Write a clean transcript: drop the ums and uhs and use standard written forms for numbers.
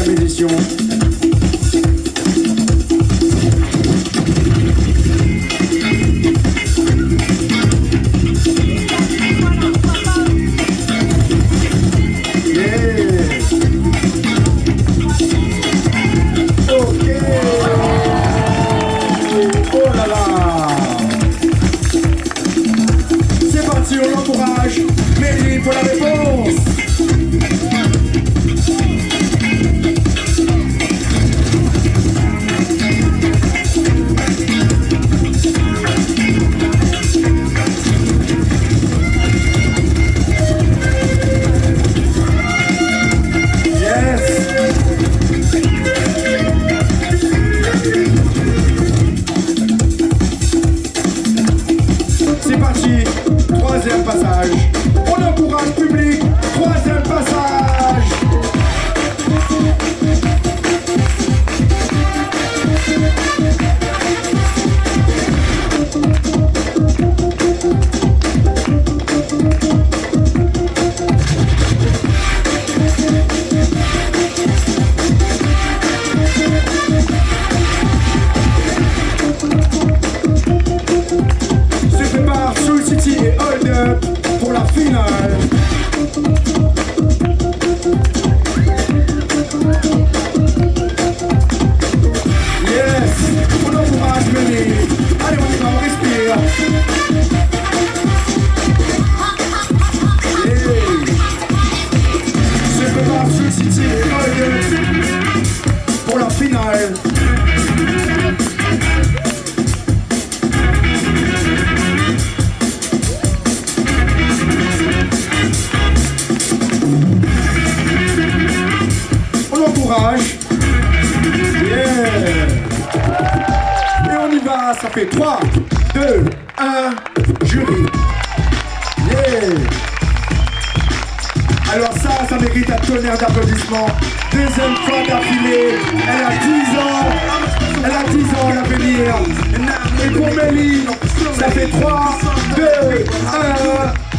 17e édition. On l'encourage, Mélie pour la réponse. C'est parti, troisième passage. On encourage public, troisième passage. Se prépare Soul City et Hold Up pour la finale. Yes, on encourage Mélie. Allez, on y va, on respire. Yeah. Se prépare Soul City et Hold Up pour la finale. Yeah. Et on y va, ça fait 3, 2, 1, jury. Yeah. Alors ça mérite un tonnerre d'applaudissements. Deuxième fois d'affilée, elle a 10 ans. Elle a 10 ans à venir. Et pour Mélie, ça fait 3, 2, 1.